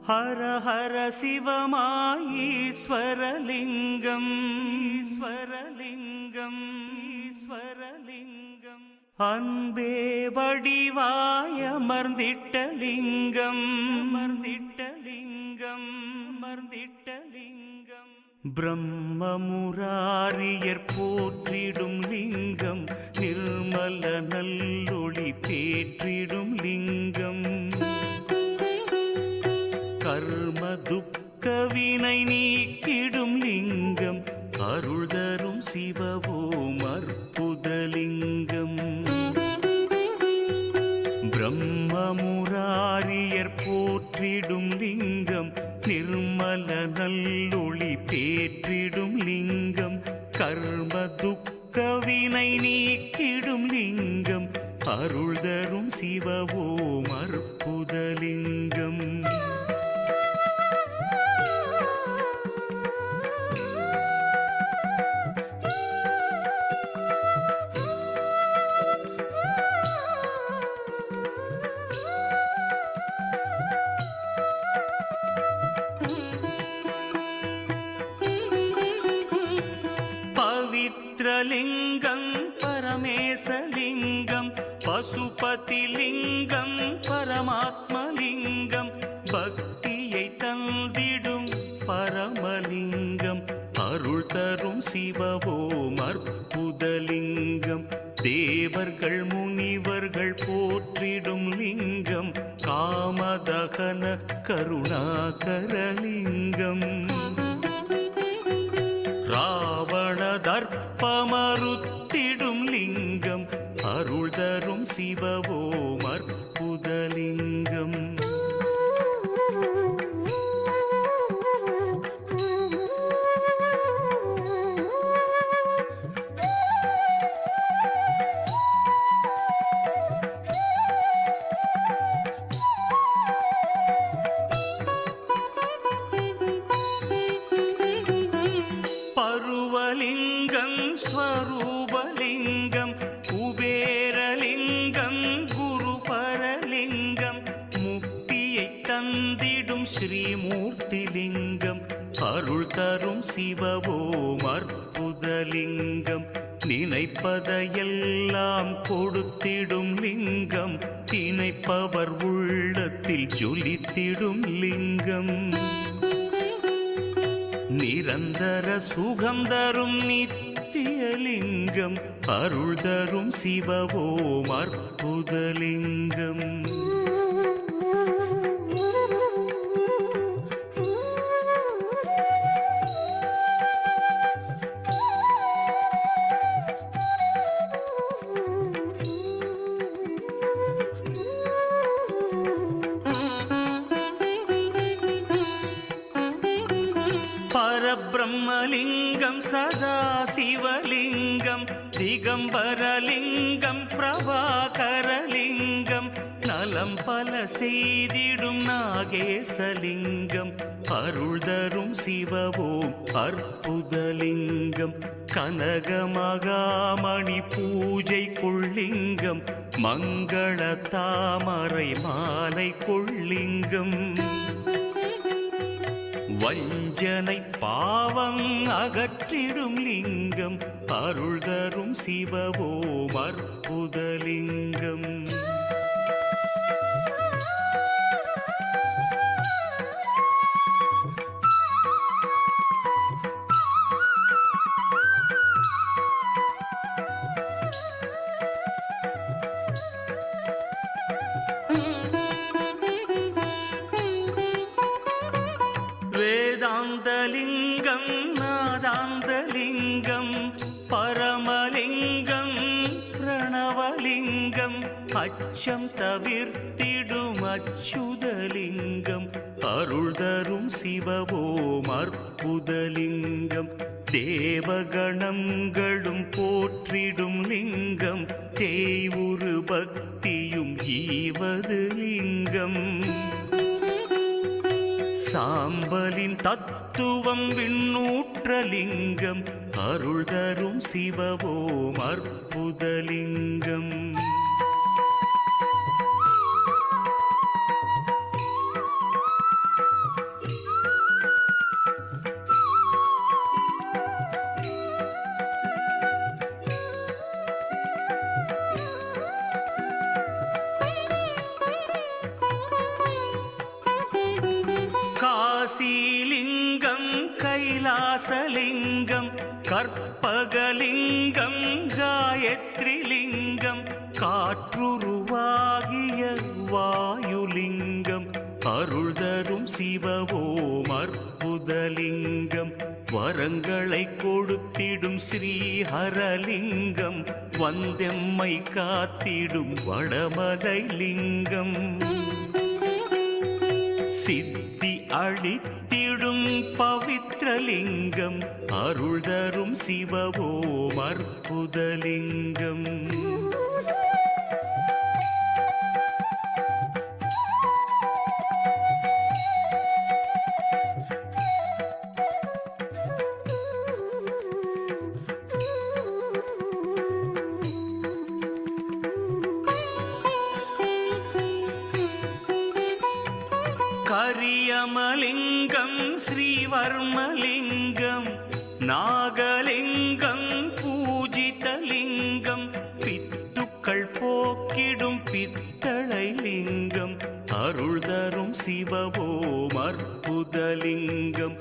ஹர ஹர சிவமாயீஸ்வரலிங்கம் ஈஸ்வரலிங்கம் ஈஸ்வரலிங்கம் அன்பே வடிவாய் அமர்ந்திட்ட லிங்கம் அமர்ந்திட்ட லிங்கம் அமர்ந்திட்ட லிங்கம் பிரம்மமுராரியர் போற்றிடும் லிங்கம் நிர்மல நல்லொளி பேற்றிடும் லிங்கம் கர்ம துக்கவினை நீக்கிடும் லிங்கம் அருள் தரும் சிவவோம் அற்புதலிங்கம் பிரம்மமுராரியர் போற்றிடும் லிங்கம் நிர்மல நல்லொளி பேற்றிடும் லிங்கம் கர்ம துக்கவினை நீக்கிடும் லிங்கம் அருள் தரும் சிவவோம் அற்புதலிங்கம் பவித்ரலிங்கம் பரமேசலிங்கம் பசுபதிலிங்கம் பரமாத்மலிங்கம் பக்தியை தந்திடும் பரமலிங்கம் அருள் தரும் சிவவோம் அற்புதலிங்கம் தேவர்கள் முனிவர்கள் போற்றிடும் லிங்கம் காமதகன கருணாகரலிங்கம் ராவண தர்ப்பமறுத்திடும் லிங்கம் அருள் தரும் சிவவோம் அற்புதலிங்கம் பருவலிங்கம் ஸ்வரூபலிங்கம் குபேரலிங்கம் குருபரலிங்கம் முக்தியை தந்திடும் ஸ்ரீமூர்த்திலிங்கம் அருள் தரும் சிவவோம் அற்புதலிங்கம் நினைப்பதையெல்லாம் கொடுத்திடும் லிங்கம் தினைப்பவர் உள்ளத்தில் ஜொலித்திடும் லிங்கம் நிரந்தர சுகம் தரும் நித்தியலிங்கம் அருள் தரும் சிவவோம் அற்புதலிங்கம் பரபிரம்மலிங்கம் சதாசிவலிங்கம் திகம்பரலிங்கம் பிரபாகரலிங்கம் நலம் பல செய்திடும் நாகேசலிங்கம் அருள் தரும் சிவவோம் அற்புதலிங்கம் கனகமகாமணி பூஜை கொள்ளிங்கம் மங்கள தாமரை மாலை கொள்ளிங்கம் வஞ்சனை பாவம் அகற்றிடும் லிங்கம் அருள் தரும் சிவவோம் அற்புதலிங்கம் வேதாந்தலிங்கம் நாதாந்தலிங்கம் பரமலிங்கம் பிரணவலிங்கம் அச்சம் தவிர்த்திடும் அச்சுதலிங்கம் அருள் தரும் சிவவோம் அற்புதலிங்கம் தேவகணங்களும் போற்றிடும் லிங்கம் தேவுரு பக்தியும் ஈவது லிங்கம் சாம்பலின் தத்துவம் விண்ணூற்றலிங்கம் அருள் தரும் சிவவோம் அற்புதலிங்கம் கைலாசலிங்கம் கற்பகலிங்கம் காயத்ரிலிங்கம் காற்றுருவாகிய வாயுலிங்கம் அருள் தரும் சிவவோம் அற்புதலிங்கம் வரங்களை கொடுத்திடும் ஸ்ரீஹரலிங்கம் வந்தெம்மை காத்திடும் வடமலை லிங்கம் சித்தி அளித்திடும் பவித்ரலிங்கம் அருள் தரும் சிவவோம் அற்புதலிங்கம் கரியமலிங்கம் ஸ்ரீவர்மலிங்கம் நாகலிங்கம் பூஜிதலிங்கம் பித்துக்கள் போக்கிடும் பித்தளை லிங்கம் அருள் தரும் சிவவோம் அற்புதலிங்கம்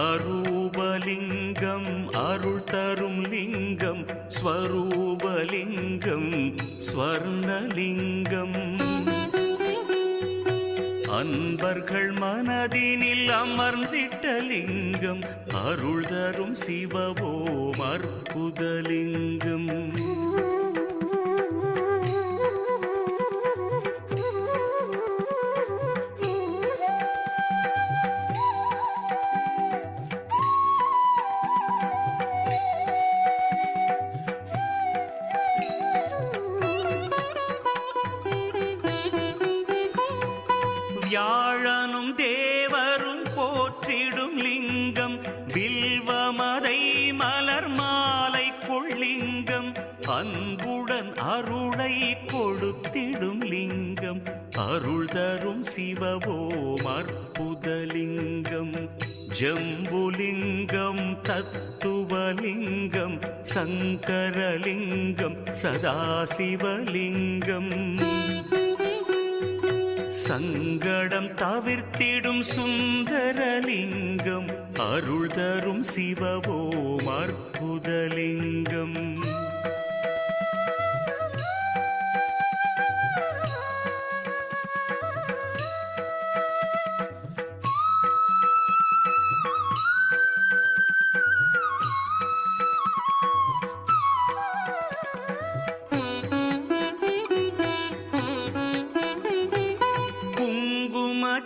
அரூபலிங்கம் அருள் தரும் லிங்கம் ஸ்வரூபலிங்கம் ஸ்வர்ணலிங்கம் அன்பர்கள் மனதினில் அமர்ந்திட்ட லிங்கம் அருள் தரும் சிவவோம் அற்புதலிங்கம் வியாழனும் தேவரும் போற்றிடும் லிங்கம் வில்வமதை மலர் மாலை கொள்ளிங்கம் அன்புடன் அருளை கொடுத்திடும் லிங்கம் அருள் தரும் சிவவோம் அற்புதலிங்கம் ஜம்புலிங்கம் தத்துவலிங்கம் சங்கரலிங்கம் சதாசிவலிங்கம் சங்கடம் தவிர்த்திடும் சுந்தரலிங்கம் அருள் தரும் சிவவோம் அற்புதலிங்கம்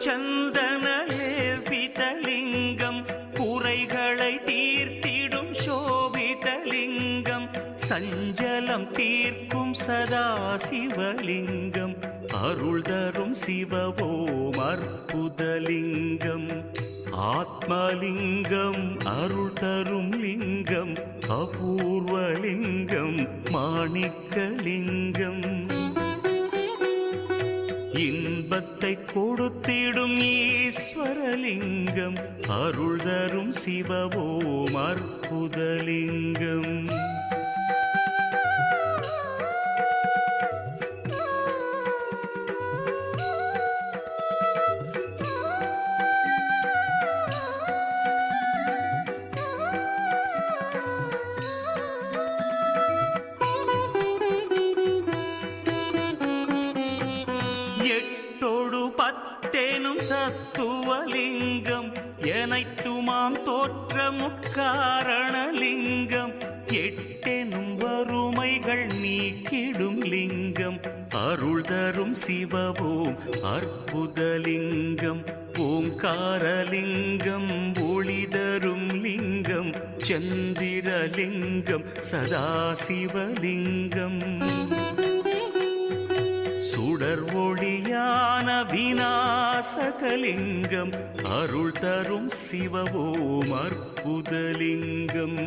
சந்தன லேபிதலிங்கம் குறைகளை தீர்த்திடும் சோபிதலிங்கம் சஞ்சலம் தீர்க்கும் சதாசிவலிங்கம் அருள் தரும் சிவவோம் அற்புதலிங்கம் ஆத்மலிங்கம் அருள் தரும் லிங்கம் அபூர்வலிங்கம் மாணிக்கலிங்கம் இன்பத்தை கொடுத்திடும் ஈஸ்வரலிங்கம் அருள் தரும் சிவவோம் அற்புதலிங்கம் எட்டோடு பத்தேனும் தத்துவலிங்கம் எனைத்துமாம் தோற்ற முக்காரணலிங்கம் எட்டெனும் வறுமைகள் நீக்கிடும் லிங்கம் அருள் தரும் சிவவோம் அற்புதலிங்கம் ஓங்காரலிங்கம் ஒளி தரும் லிங்கம் சந்திரலிங்கம் சதாசிவலிங்கம் சுடர் ஒளியான விநாசகலிங்கம் அருள் தரும் சிவவோம் அற்புதலிங்கம்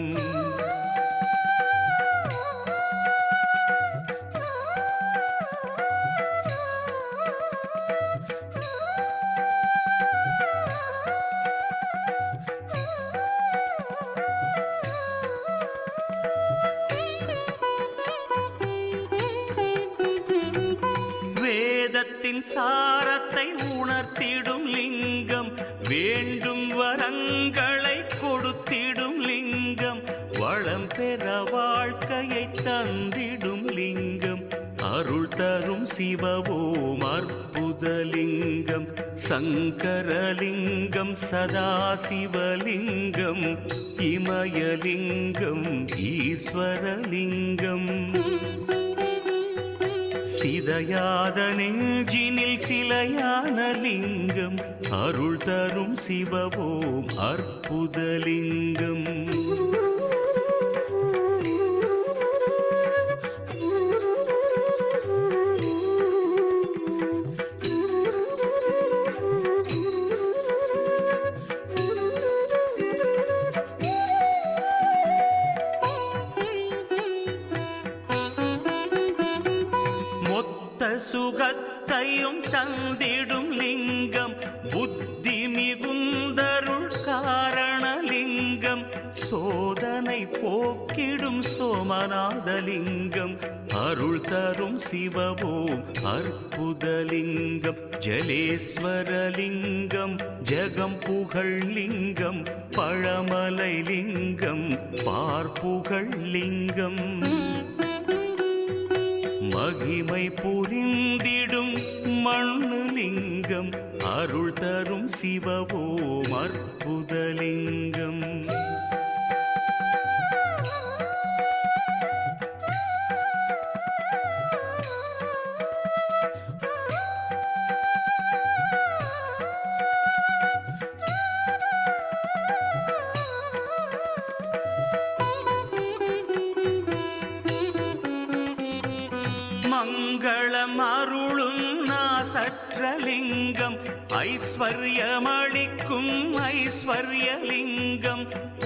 வேதத்தின் சாரத்தை உணர்த்திடும் லிங்கம் வேண்டும் வரங்களை கொடுத்திடும் பெற வாழ்க்கையை தந்திடும் லிங்கம் அருள் தரும் சிவவோம் அற்புதலிங்கம் சங்கரலிங்கம் சதாசிவலிங்கம் இமயலிங்கம் ஈஸ்வரலிங்கம் சிதையாத நெஞ்சினில் சிலையான லிங்கம் அருள் தரும் சிவவோம் அற்புதலிங்கம் சுகத்தையும் தந்திடும் லிங்கம் புத்தி மிகுந்தருள் காரணலிங்கம் சோதனை போக்கிடும் சோமநாதலிங்கம் அருள் தரும் சிவவோம் அற்புதலிங்கம் ஜலேஸ்வரலிங்கம் ஜெகம் புகழ் லிங்கம் பழமலை லிங்கம் பார்ப்புகழ் லிங்கம் மகிமை புரிந்திடும் மண்ணு லிங்கம் அருள் தரும் சிவவோம் அற்புதலிங்கம் மங்களம் அருளும் நாசற்றலிங்கம் ஐஸ்வர்யமளிக்கும் ஐஸ்வர்யலிங்கம்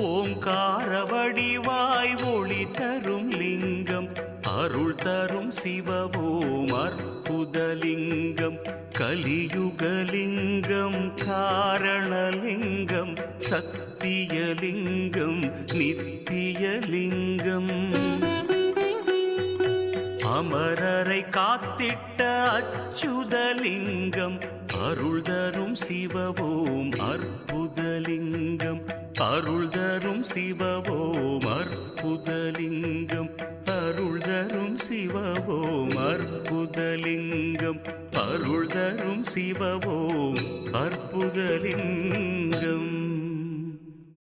ஓங்கார வடிவாய் ஒளி தரும் லிங்கம் அருள் தரும் சிவவோம் அற்புதலிங்கம் கலியுகலிங்கம் காரணலிங்கம் சத்தியலிங்கம் நித்தியலிங்கம் அமரரை காத்திட்ட அச்சுதலிங்கம் அருள் தரும் சிவவோம் அற்புதலிங்கம் அருள் தரும் சிவவோம் அற்புதலிங்கம் அருள் தரும் சிவவோம் அற்புதலிங்கம் அருள் தரும் சிவவோம் அற்புதலிங்கம்